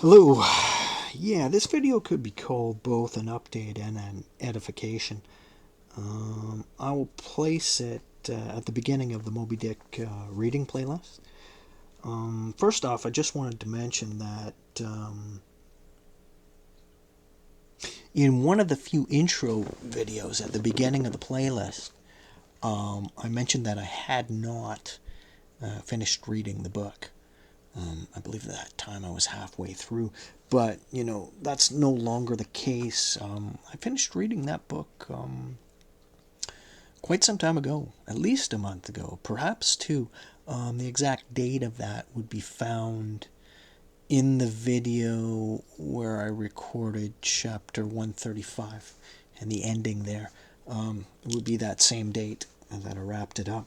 Hello. Yeah, this video could be called both an update and an edification. I will place it at the beginning of the Moby Dick reading playlist. First off, I just wanted to mention that in one of the few intro videos at the beginning of the playlist, I mentioned that I had not finished reading the book. I believe at that time I was halfway through, but that's no longer the case. I finished reading that book quite some time ago, at least a month ago, perhaps two. The exact date of that would be found in the video where I recorded chapter 135 and the ending there. It would be that same date that I wrapped it up.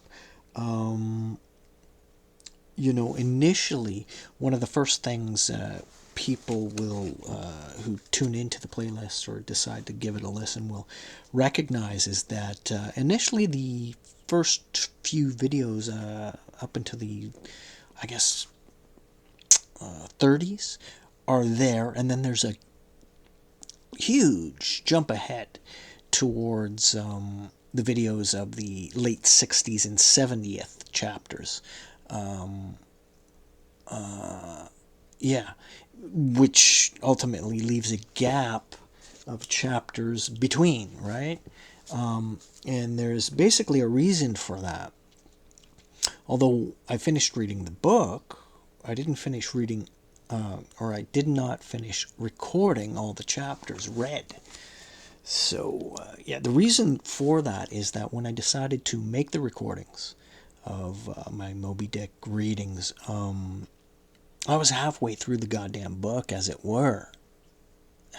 Initially, one of the first things people will, who tune into the playlist or decide to give it a listen, will recognize is that initially the first few videos up until the, I guess, 30s are there, and then there's a huge jump ahead towards the videos of the late 60s and 70th chapters. Yeah, which ultimately leaves a gap of chapters between, right? And there's basically a reason for that. Although I finished reading the book, I didn't finish reading, or I did not finish recording all the chapters read. So, yeah, the reason for that is that when I decided to make the recordings of my Moby Dick readings, I was halfway through the goddamn book, as it were,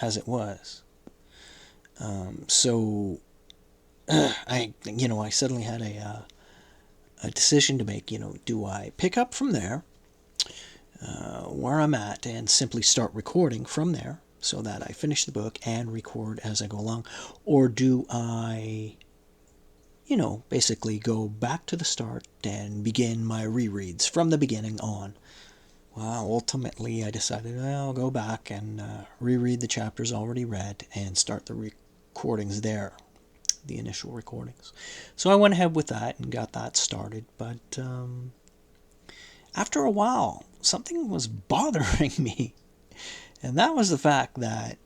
as it was. So I suddenly had a decision to make. Do I pick up from there, where I'm at, and simply start recording from there, so that I finish the book and record as I go along, or do I, basically go back to the start and begin my rereads from the beginning on? Well, ultimately, I decided I'll go back and reread the chapters already read and start the recordings there, the initial recordings. So I went ahead with that and got that started. But after a while, something was bothering me. And that was the fact that,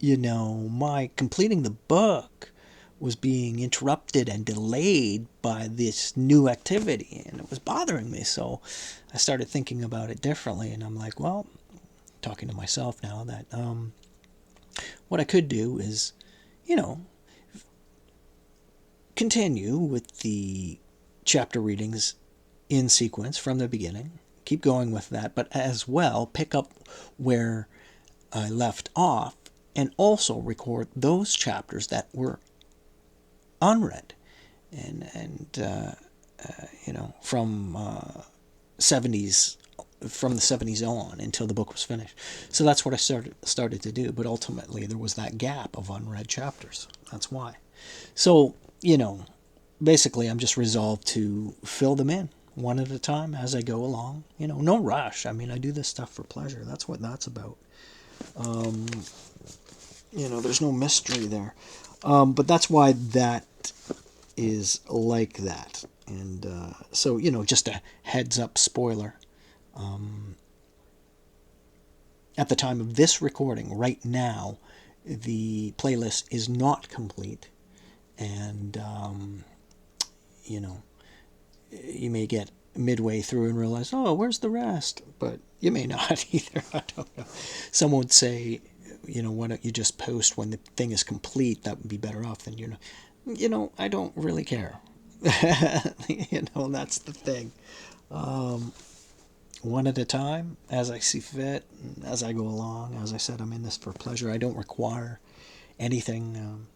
my completing the book was being interrupted and delayed by this new activity, and it was bothering me. So I started thinking about it differently, and I'm like, well, talking to myself now, that what I could do is, you know, continue with the chapter readings in sequence from the beginning, keep going with that, but as well pick up where I left off and also record those chapters that were unread, and from 70s, from the 70s on until the book was finished. So that's what I started to do, but ultimately there was that gap of unread chapters. That's why. So, basically I'm just resolved to fill them in one at a time as I go along. No rush. I mean, I do this stuff for pleasure. That's what that's about. There's no mystery there. But that's why that is like that. And so, just a heads up spoiler. At the time of this recording, right now, the playlist is not complete. And, you may get midway through and realize, oh, where's the rest? But you may not either. I don't know. Someone would say, why don't you just post when the thing is complete? That would be better off than, I don't really care. That's the thing. One at a time, as I see fit, as I go along. As I said, I'm in this for pleasure. I don't require anything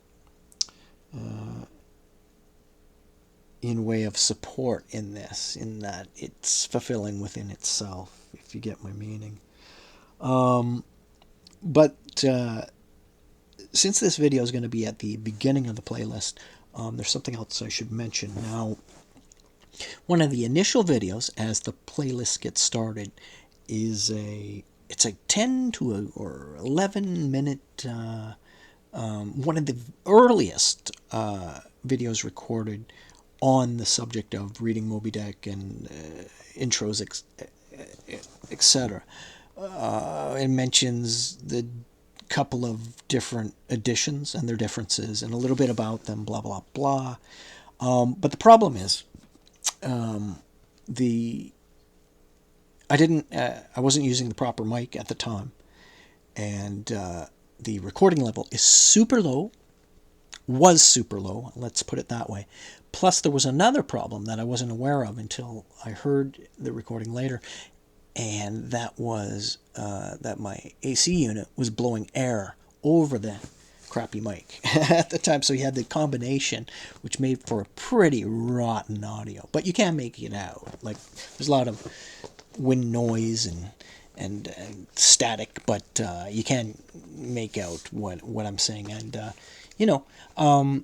in way of support in this, in that it's fulfilling within itself, if you get my meaning. But since this video is going to be at the beginning of the playlist, there's something else I should mention. Now, one of the initial videos, as the playlist gets started, is a it's a 10 to or 11 minute, one of the earliest videos recorded on the subject of reading Moby Dick and intros, etc. It mentions the couple of different editions and their differences and a little bit about them, blah, blah, blah. But the problem is, the I wasn't using the proper mic at the time, and the recording level is super low, was super low, let's put it that way. Plus, there was another problem that I wasn't aware of until I heard the recording later, and that was that my AC unit was blowing air over the crappy mic at the time. So you had the combination, which made for a pretty rotten audio. But you can make it out. Like, there's a lot of wind noise and static, but you can make out what I'm saying. And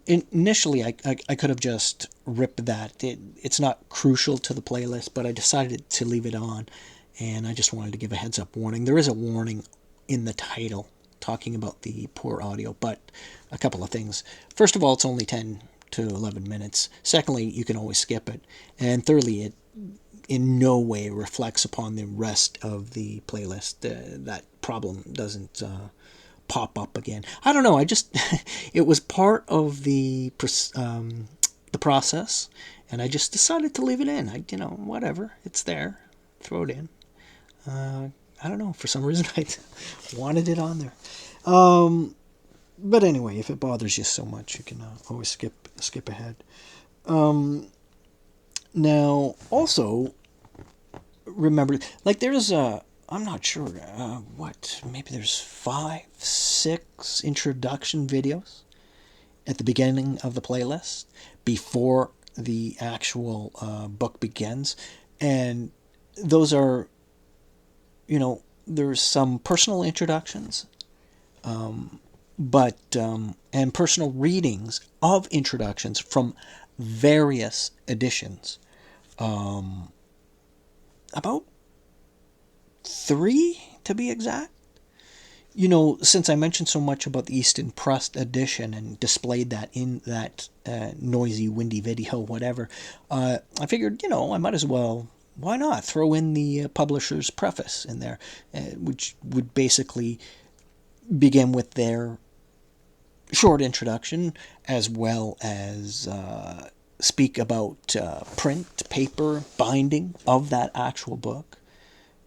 initially I could have just ripped that. It's not crucial to the playlist, but I decided to leave it on, and I just wanted to give a heads up warning. There is a warning in the title talking about the poor audio, but a couple of things. First of all, it's only 10 to 11 minutes. Secondly, you can always skip it. And thirdly, it in no way reflects upon the rest of the playlist. That problem doesn't pop up again. I don't know. I just it was part of the process, and I just decided to leave it in. Whatever, it's there, throw it in. I don't know. For some reason, I wanted it on there. But anyway, if it bothers you so much, you can always skip ahead. Now, also, remember, like, there's I'm not sure maybe there's 5, 6 introduction videos at the beginning of the playlist before the actual book begins, and those are, there's some personal introductions, but and personal readings of introductions from various editions. About 3 to be exact. Since I mentioned so much about the Easton Press edition and displayed that in that noisy, windy video, whatever, I figured, I might as well, why not throw in the publisher's preface in there, which would basically begin with their short introduction, as well as speak about print, paper, binding of that actual book,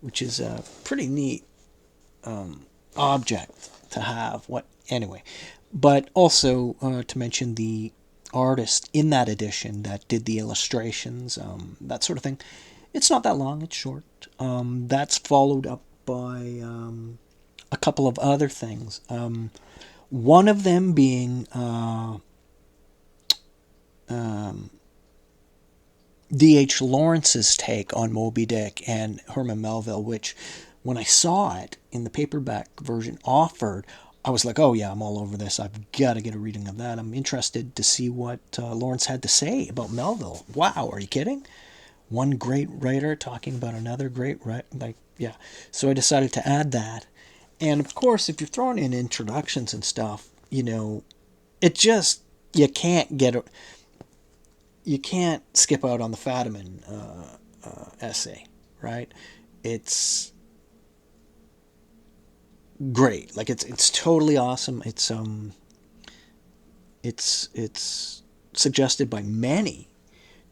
which is a pretty neat object to have. Anyway, but also to mention the artist in that edition that did the illustrations, that sort of thing. It's not that long, it's short. That's followed up by a couple of other things. One of them being D.H. Lawrence's take on Moby Dick and Herman Melville, which, when I saw it in the paperback version offered, I was like, oh yeah, I'm all over this. I've got to get a reading of that. I'm interested to see what Lawrence had to say about Melville. Wow, are you kidding? One great writer talking about another great writer. Yeah. So I decided to add that. And of course, if you're throwing in introductions and stuff, it just, you can't skip out on the Fadiman essay, right? It's great. Like, it's totally awesome. It's suggested by many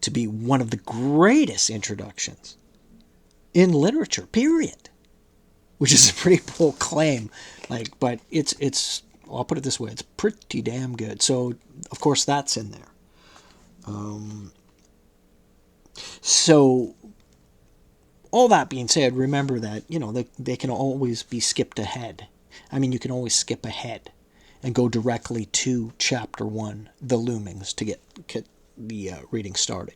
to be one of the greatest introductions in literature, period. Which is a pretty bold claim. But it's I'll put it this way, it's pretty damn good. So of course that's in there. So all that being said, remember that they can always be skipped ahead. I mean, you can always skip ahead and go directly to chapter 1, The Loomings, to get the reading started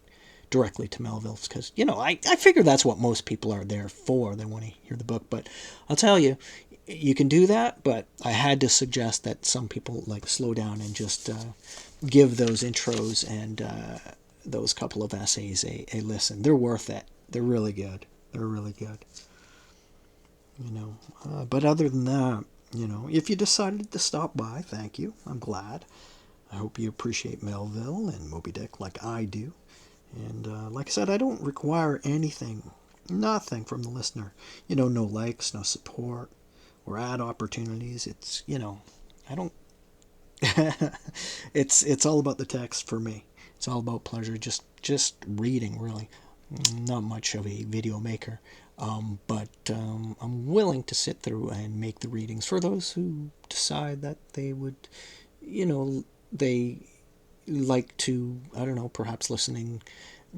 directly to Melville's, because I figure that's what most people are there for. They want to hear the book. But I'll tell you, you can do that, but I had to suggest that some people slow down and just give those intros and those couple of essays a listen. They're worth it. They're really good. They're really good. you know. But other than that, if you decided to stop by, thank you. I'm glad. I hope you appreciate Melville and Moby Dick like I do. And like I said, I don't require anything, nothing from the listener. No likes, no support, or ad opportunities. I don't. It's all about the text for me. It's all about pleasure. Just reading, really. Not much of a video maker, but I'm willing to sit through and make the readings for those who decide that they would, they like to, I don't know, perhaps listen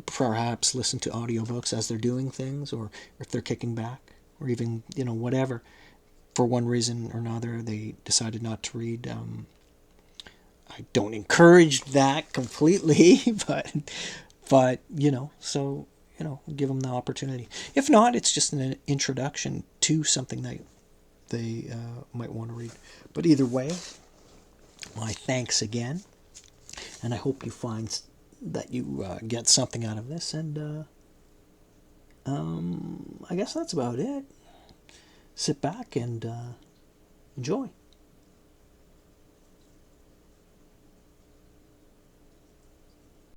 to audiobooks as they're doing things, or if they're kicking back, or even whatever. For one reason or another, they decided not to read. I don't encourage that completely, but so give them the opportunity. If not, it's just an introduction to something that they might want to read. But either way, my thanks again, and I hope you find that you get something out of this. And I guess that's about it. Sit back and enjoy.